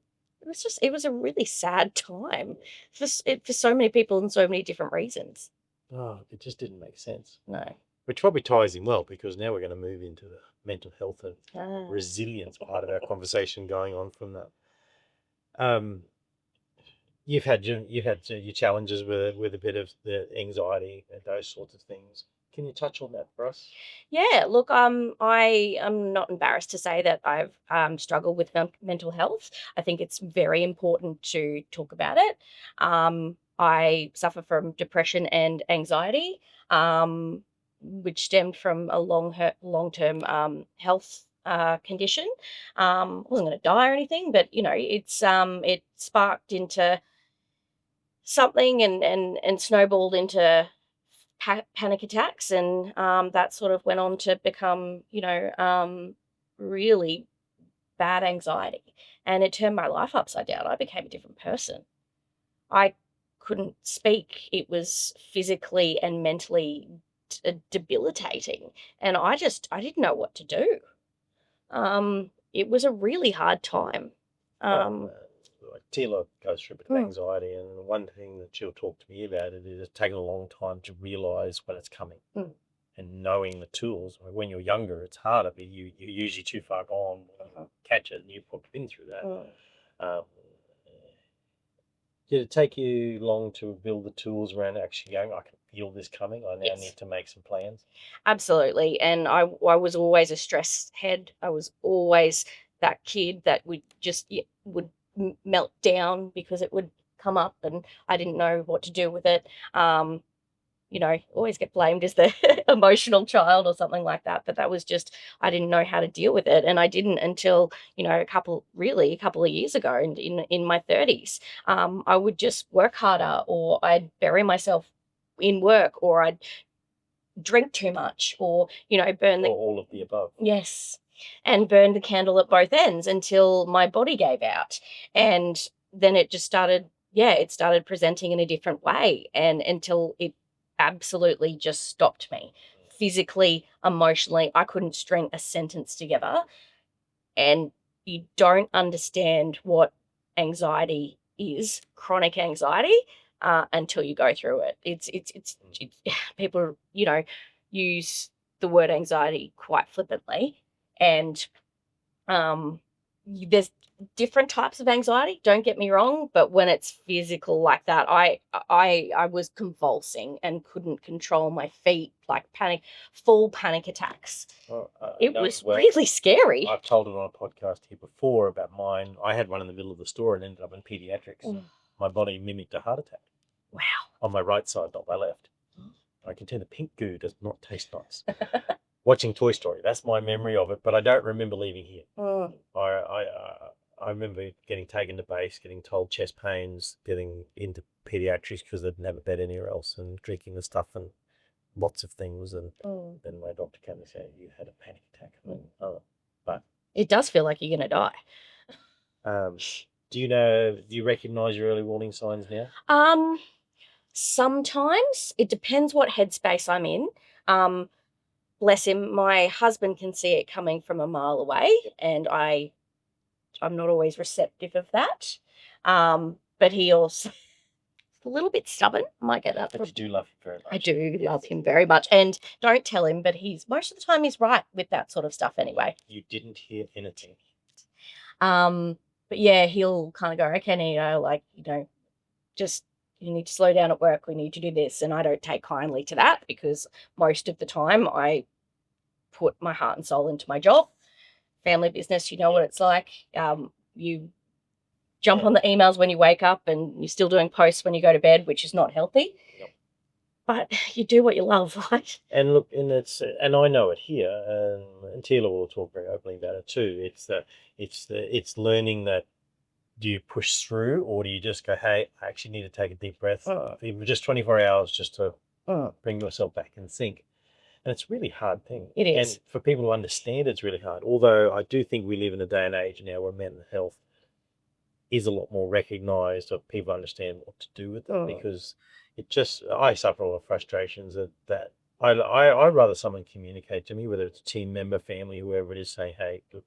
It was a really sad time for so many people and so many different reasons. Oh, it just didn't make sense. No. Which probably ties in well because now we're going to move into the mental health and resilience part of our conversation going on from that. You've had your challenges with a bit of the anxiety and those sorts of things. Can you touch on that for us? Yeah, look, I am not embarrassed to say that I've struggled with mental health. I think it's very important to talk about it. I suffer from depression and anxiety, which stemmed from a long-term health condition. I wasn't going to die or anything, but it sparked into something and snowballed into panic attacks, and that sort of went on to become really bad anxiety, and it turned my life upside down. I became a different person. I couldn't speak. It was physically and mentally debilitating, and I didn't know what to do. It was a really hard time. Like Tila goes through a bit of anxiety, and one thing that she'll talk to me about it is it's taken a long time to realise when it's coming and knowing the tools. When you're younger, it's harder, but you're usually too far gone to catch it, and you've probably been through that. Did it take you long to build the tools around actually going, I can feel this coming, I now need to make some plans? Absolutely. And I was always a stress head. I was always that kid that would just would melt down because it would come up and I didn't know what to do with it. Always get blamed as the emotional child or something like that. But that was just, I didn't know how to deal with it. And I didn't until, a couple of years ago in my 30s. I would just work harder, or I'd bury myself in work, or I'd drink too much, or, burn the... Or all of the above. Yes. And burn the candle at both ends until my body gave out. And then it just started presenting in a different way, and until it absolutely just stopped me physically, emotionally. I couldn't string a sentence together. And you don't understand what anxiety is, chronic anxiety, until you go through it. It's people, use the word anxiety quite flippantly, and there's different types of anxiety, don't get me wrong, but when it's physical like that, I was convulsing and couldn't control my feet, like full panic attacks. Well, It was really scary. I've told it on a podcast here before about mine. I had one in the middle of the store and ended up in pediatrics. My body mimicked a heart attack. Wow. On my right side, not my left. I can tell the pink goo does not taste nice. Watching Toy Story, that's my memory of it, but I don't remember leaving here. I remember getting taken to base, getting told chest pains, getting into pediatrics because they didn't have a bed anywhere else, and drinking the stuff and lots of things. And then my doctor came and said, "You had a panic attack." But it does feel like you're going to die. Do you recognise your early warning signs now? Sometimes. It depends what headspace I'm in. Bless him, my husband can see it coming from a mile away, and I'm not always receptive of that. But he also a little bit stubborn. I might get that. But you do love him very much. I do love him very much, and don't tell him, but most of the time he's right with that sort of stuff anyway. You didn't hear anything. But yeah, he'll kind of go, okay, Nita, just you need to slow down at work. We need to do this, and I don't take kindly to that because most of the time I put my heart and soul into my job. Family business, you know what it's like. You jump on the emails when you wake up and you're still doing posts when you go to bed, which is not healthy. Yep. But you do what you love, right? And look, and I know it here, and Tila will talk very openly about it too. It's learning that, do you push through, or do you just go, hey, I actually need to take a deep breath, even just 24 hours just to bring yourself back in sync. And it's a really hard thing. It is. And for people to understand, it's really hard. Although I do think we live in a day and age now where mental health is a lot more recognised, or people understand what to do with it, because I suffer a lot of frustrations that I'd rather someone communicate to me, whether it's a team member, family, whoever it is, saying, hey, look,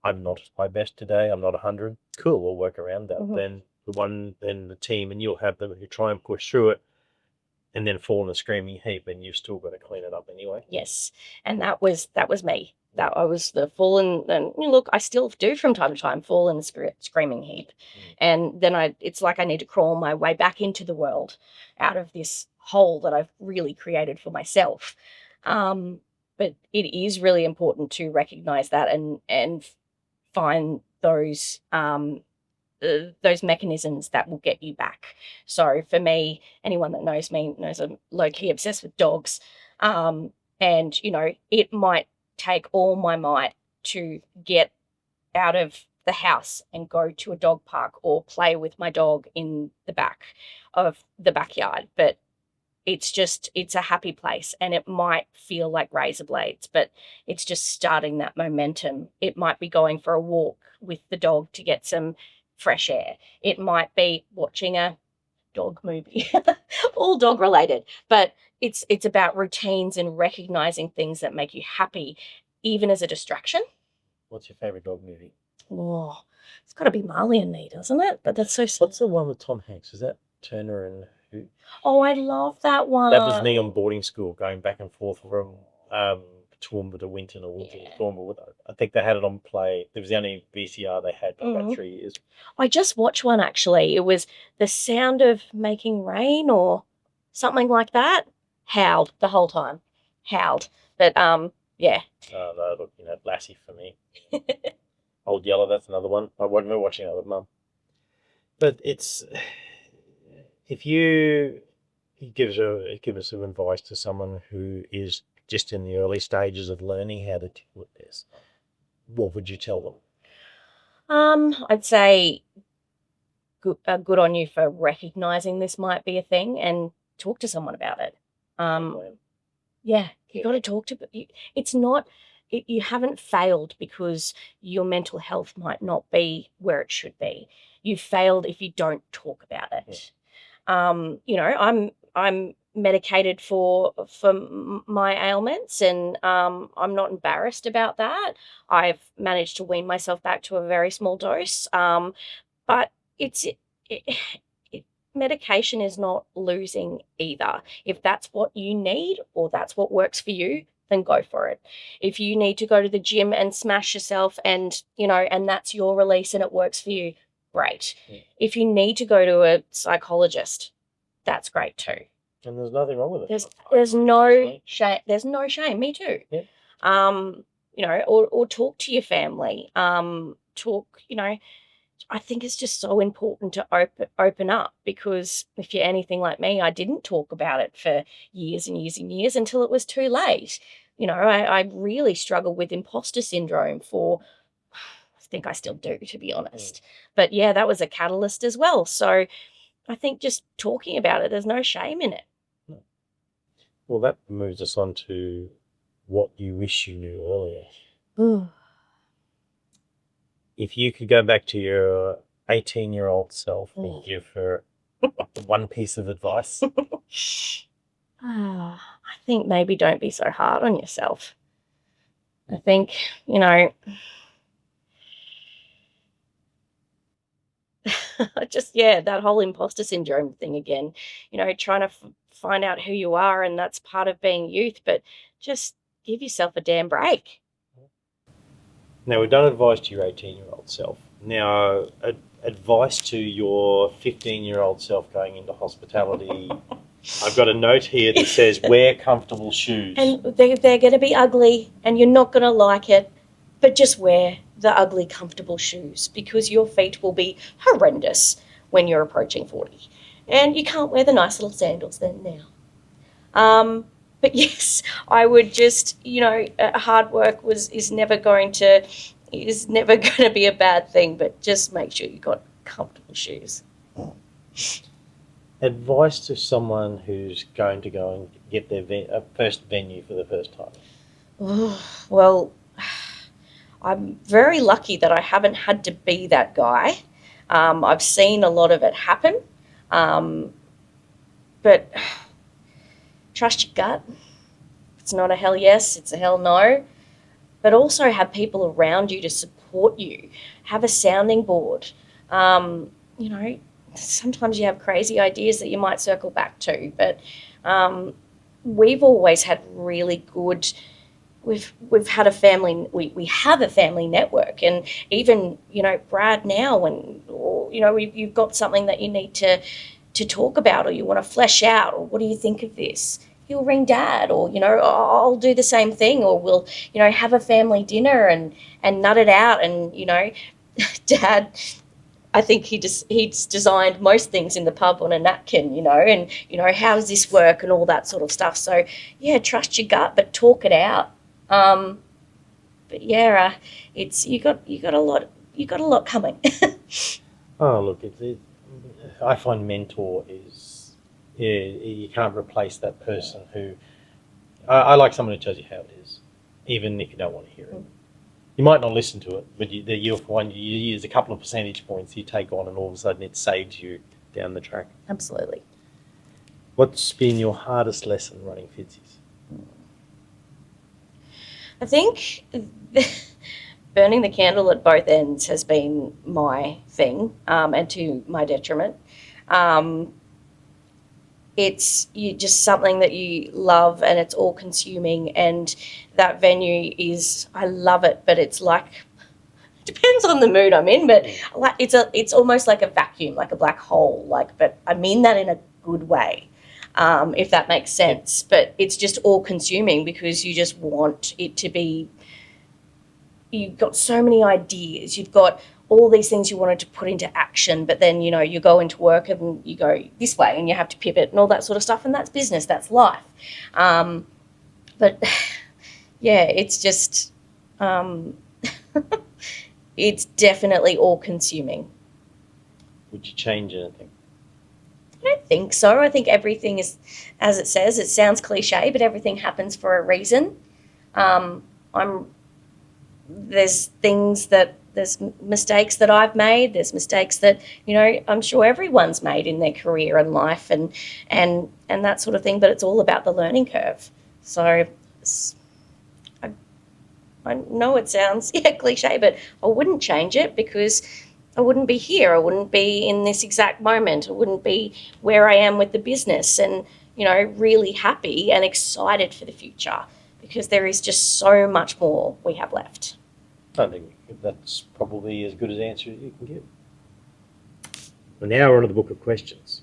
I'm not at my best today. I'm not 100. Cool, we'll work around that. Then the team, and you'll have them who try and push through it, and then fall in a screaming heap, and you've still got to clean it up anyway. Yes, and that was me. That I was the fall and look, I still do from time to time fall in the screaming heap, and then it's like I need to crawl my way back into the world, out of this hole that I've really created for myself. But it is really important to recognize that and find those mechanisms that will get you back. So for me, anyone that knows me knows I'm low-key obsessed with dogs. And, it might take all my might to get out of the house and go to a dog park or play with my dog in the back of the backyard. But it's a happy place, and it might feel like razor blades, but it's just starting that momentum. It might be going for a walk with the dog to get some fresh air. It might be watching a dog movie, all dog related, but it's about routines and recognizing things that make you happy, even as a distraction. What's your favorite dog movie? Oh, it's got to be Marley and Me, doesn't it? But that's so sad. What's the one with Tom Hanks? Is that Turner and who? Oh, I love that one. That was me on boarding school, going back and forth from Toowoomba to Winton, or Winton to Toowoomba. I think they had it on play. It was the only VCR they had for about 3 years. I just watched one, actually. It was The Sound of Making Rain or something like that. Howled the whole time. Howled. But, yeah. No, look, Lassie for me. Old Yeller, that's another one. I wasn't watching that with Mum. But it's... If you give us some advice to someone who is just in the early stages of learning how to deal with this, what would you tell them? I'd say good on you for recognizing this might be a thing, and talk to someone about it. Yeah, you got to talk to. It's not. You haven't failed because your mental health might not be where it should be. You failed if you don't talk about it. I'm medicated for my ailments, and I'm not embarrassed about that. I've managed to wean myself back to a very small dose, but medication is not losing either. If that's what you need or that's what works for you, then go for it. If you need to go to the gym and smash yourself and, and that's your release and it works for you, great. Yeah. If you need to go to a psychologist, that's great too. And there's nothing wrong with it. There's no shame. There's no shame. Me too. Yeah. Or talk to your family. I think it's just so important to open up, because if you're anything like me, I didn't talk about it for years and years and years until it was too late. I really struggled with imposter syndrome I think I still do, to be honest. But yeah, that was a catalyst as well. So I think just talking about it, there's no shame in it. Well, that moves us on to what you wish you knew earlier. If you could go back to your 18-year-old self and give her one piece of advice. I think maybe don't be so hard on yourself. I think, that whole imposter syndrome thing again, trying to find out who you are, and that's part of being youth, but just give yourself a damn break. Now, we've done advice to your 18-year-old self. Now, advice to your 15-year-old self going into hospitality. I've got a note here that says, wear comfortable shoes. And they're going to be ugly and you're not going to like it, but just wear the ugly, comfortable shoes, because your feet will be horrendous when you're approaching 40. And you can't wear the nice little sandals then now. But yes, I would just, hard work is never going to be a bad thing, but just make sure you've got comfortable shoes. Advice to someone who's going to go and get their first venue for the first time. Well, I'm very lucky that I haven't had to be that guy. I've seen a lot of it happen, but trust your gut. It's not a hell yes, it's a hell no. But also have people around you to support you. Have a sounding board. Sometimes you have crazy ideas that you might circle back to, but we've always had really good. We've had a family. We have a family network, and even Brad now, when you've got something that you need to talk about, or you want to flesh out, or what do you think of this? He'll ring Dad, or I'll do the same thing, or we'll have a family dinner and nut it out, and Dad. I think he's designed most things in the pub on a napkin, and how does this work and all that sort of stuff. So yeah, trust your gut, but talk it out. But yeah, it's you got a lot coming. Oh, look, I find mentor is, you can't replace that person who. I like someone who tells you how it is, even if you don't want to hear it. You might not listen to it, but you'll find you use a couple of percentage points you take on, and all of a sudden it saves you down the track. Absolutely. What's been your hardest lesson running Fitzy's? I think burning the candle at both ends has been my thing, and to my detriment. It's just something that you love, and it's all consuming, and that venue is, I love it, but it's like, depends on the mood I'm in, but like it's almost like a vacuum, like a black hole, but I mean that in a good way, if that makes sense. But it's just all consuming, because you just want it to be, you've got so many ideas, you've got all these things you wanted to put into action, but then, you go into work and you go this way and you have to pivot and all that sort of stuff, and that's business, that's life. But yeah, it's just, it's definitely all consuming. Would you change anything? I don't think so. I think everything is, as it says, it sounds cliche, but everything happens for a reason. There's mistakes that I've made. There's mistakes that, I'm sure everyone's made in their career and life and that sort of thing, but it's all about the learning curve. So I know it sounds, cliche, but I wouldn't change it, because I wouldn't be here. I wouldn't be in this exact moment. I wouldn't be where I am with the business, and, really happy and excited for the future, because there is just so much more we have left. I think that's probably as good as answer as you can give. Well, now we're on to the book of questions.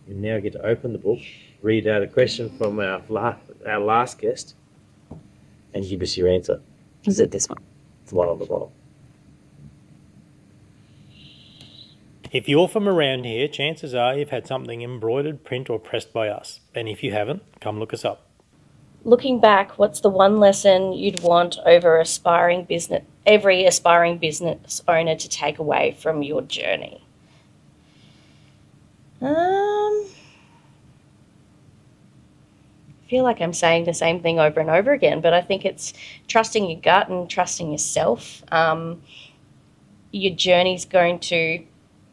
You now get to open the book, read out a question from our last guest, and give us your answer. Is it this one? It's the one on the bottom. If you're from around here, chances are you've had something embroidered, print or pressed by us. And if you haven't, come look us up. Looking back, what's the one lesson you'd want every aspiring business owner to take away from your journey? I feel like I'm saying the same thing over and over again, but I think it's trusting your gut and trusting yourself. Your journey's going to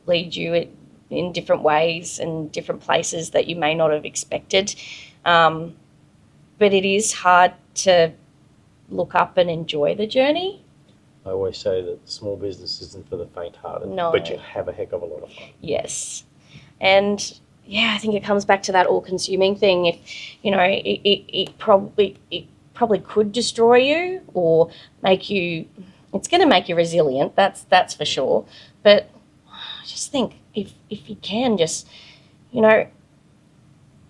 lead you in different ways and different places that you may not have expected. But it is hard to look up and enjoy the journey. I always say that small business isn't for the faint-hearted, No. but you have a heck of a lot of fun. Yes. And yeah, I think it comes back to that all-consuming thing. If, you know, it probably could destroy you or make you, it's going to make you resilient, that's for sure. But I just think if you can just, you know,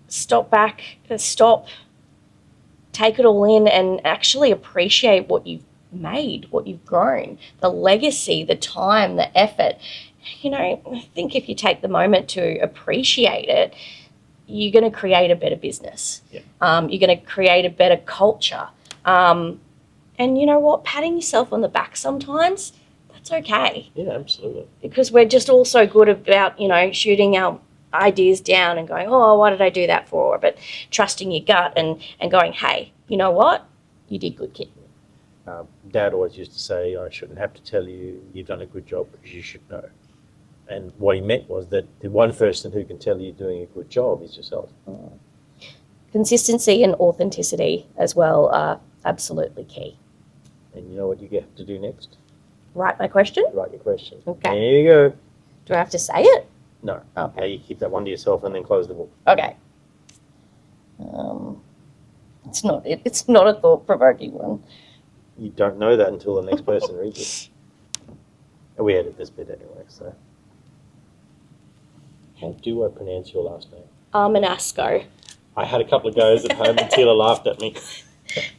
stop, take it all in and actually appreciate what you've made, what you've grown, the legacy, the time, the effort. You know, I think if you take the moment to appreciate it, you're going to create a better business. Yeah. You're going to create a better culture. And you know what? Patting yourself on the back sometimes, that's okay. Yeah, absolutely. Because we're just all so good about, you know, shooting our ideas down and going, oh, what did I do that for? But trusting your gut and going, hey, you know what? You did good, kid. Dad always used to say, I shouldn't have to tell you you've done a good job because you should know. And what he meant was that the one person who can tell you you're doing a good job is yourself. Consistency and authenticity as well are absolutely key. And you know what you have to do next? Write my question? Write your question. Okay. There you go. Do I have to say it? No. Okay. Yeah, you keep that one to yourself and then close the book. Okay. It's not a thought-provoking one. You don't know that until the next person reads it. And we edit this bit anyway, so. How do I pronounce your last name? Armanasco. I had a couple of goes at home and Tila laughed at me.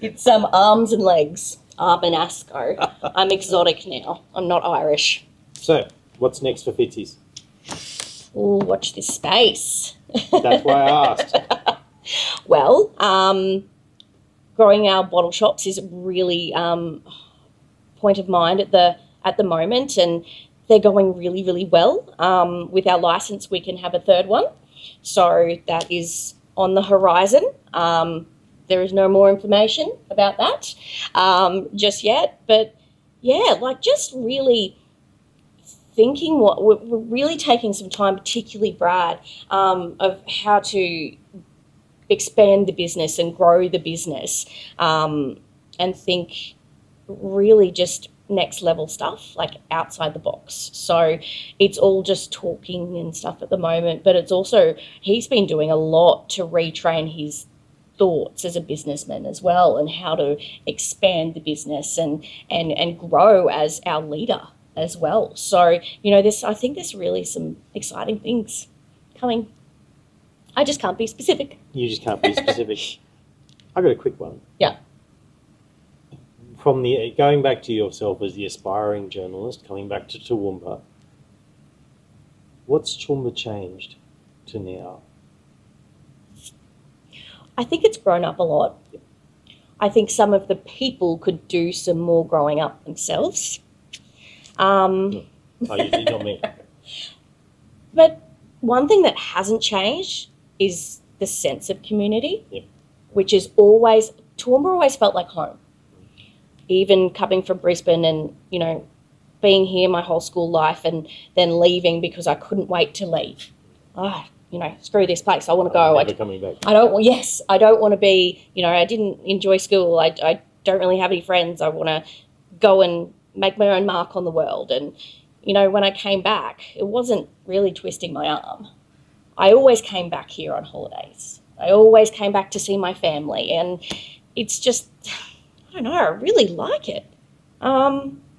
It's arms and legs. Armanasco. I'm exotic now. I'm not Irish. So, what's next for Fitzy's? Ooh, watch this space. That's why I asked. Well, growing our bottle shops is really point of mind at the moment, and they're going really, really well. With our license, we can have a third one. So that is on the horizon. There is no more information about that just yet. But yeah, like just really thinking we're really taking some time, particularly Brad, of how to expand the business and grow the business, and think really just next level stuff, like outside the box. So it's all just talking and stuff at the moment, but it's also, he's been doing a lot to retrain his thoughts as a businessman as well, and how to expand the business and grow as our leader as well. So, you know, I think there's really some exciting things coming. I just can't be specific. You just can't be specific. I got a quick one. Yeah. From the going back to yourself as the aspiring journalist, coming back to Toowoomba, what's Toowoomba changed to now? I think it's grown up a lot. I think some of the people could do some more growing up themselves. I usually don't mean. But one thing that hasn't changed is the sense of community, Yep. which is always, Toowoomba always felt like home. Even coming from Brisbane and, you know, being here my whole school life and then leaving because I couldn't wait to leave. You know, screw this place. I want to go. Never coming back. I don't want to be, you know, I didn't enjoy school. I don't really have any friends. I want to go and make my own mark on the world. And, you know, when I came back, it wasn't really twisting my arm. I always came back here on holidays. I always came back to see my family. And it's just, I don't know, I really like it.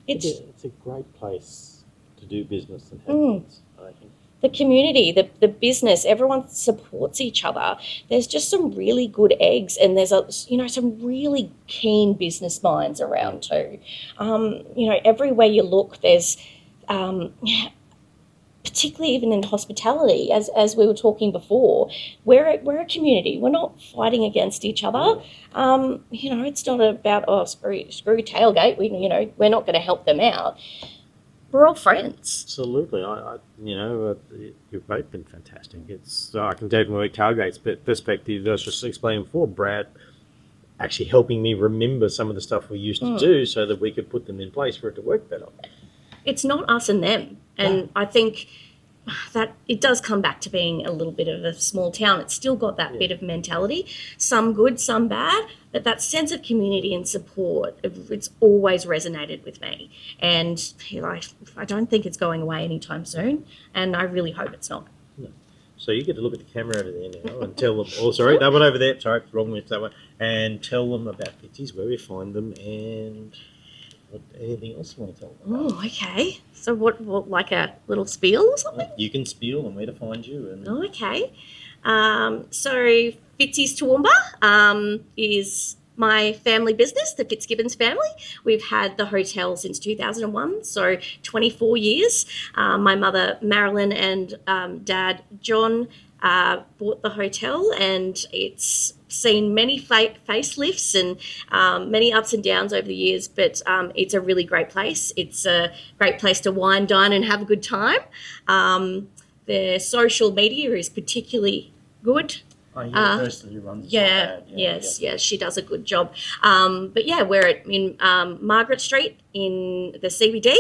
It's a great place to do business and have kids, I think. The community, the business, everyone supports each other. There's just some really good eggs, and there's some really keen business minds around too. Everywhere you look, there's particularly even in hospitality, as we were talking before, we're a community. We're not fighting against each other. It's not about screw tailgate. We're not going to help them out. We're all friends. Absolutely. You've both been fantastic. I can take my tailgates perspective. I was just explaining before, Brad actually helping me remember some of the stuff we used to do so that we could put them in place for it to work better. It's not us and them. And I think that it does come back to being a little bit of a small town. It's still got that bit of mentality, some good, some bad, but that sense of community and support, it's always resonated with me. And I don't think it's going away anytime soon, and I really hope it's not. No. So you get to look at the camera over there now and tell them, that one over there, sorry, wrong with that one, and tell them about Fitzy's, where we find them, and anything else you want to tell them about? Oh, okay. So what, like a little spiel or something? You can spiel and where to find you. Okay. So Fitzy's Toowoomba is my family business, the Fitzgibbons family. We've had the hotel since 2001, so 24 years. My mother, Marilyn, and dad, John, bought the hotel, and it's seen many facelifts and many ups and downs over the years, but it's a really great place. It's a great place to wine, dine, and have a good time. The social media is particularly good. The person who runs Yes, she does a good job. But yeah, we're in Margaret Street in the CBD,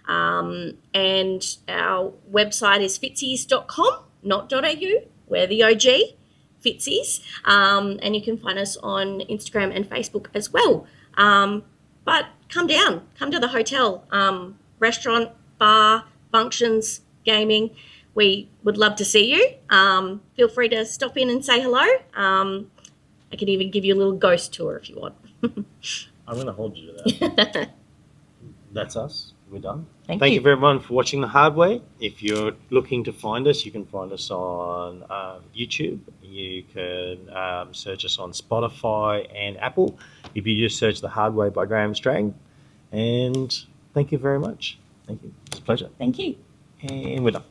and our website is fitzys.com, not .au. We're the OG, Fitzy's, and you can find us on Instagram and Facebook as well. But come to the hotel, restaurant, bar, functions, gaming. We would love to see you. Feel free to stop in and say hello. I could even give you a little ghost tour if you want. I'm going to hold you to that. That's us. We're done. Thank you very much for watching The Hard Way. If you're looking to find us, you can find us on YouTube. You can search us on Spotify and Apple. If you just search The Hard Way by Graham Strang. And thank you very much. Thank you. It's a pleasure. Thank you. And we're done.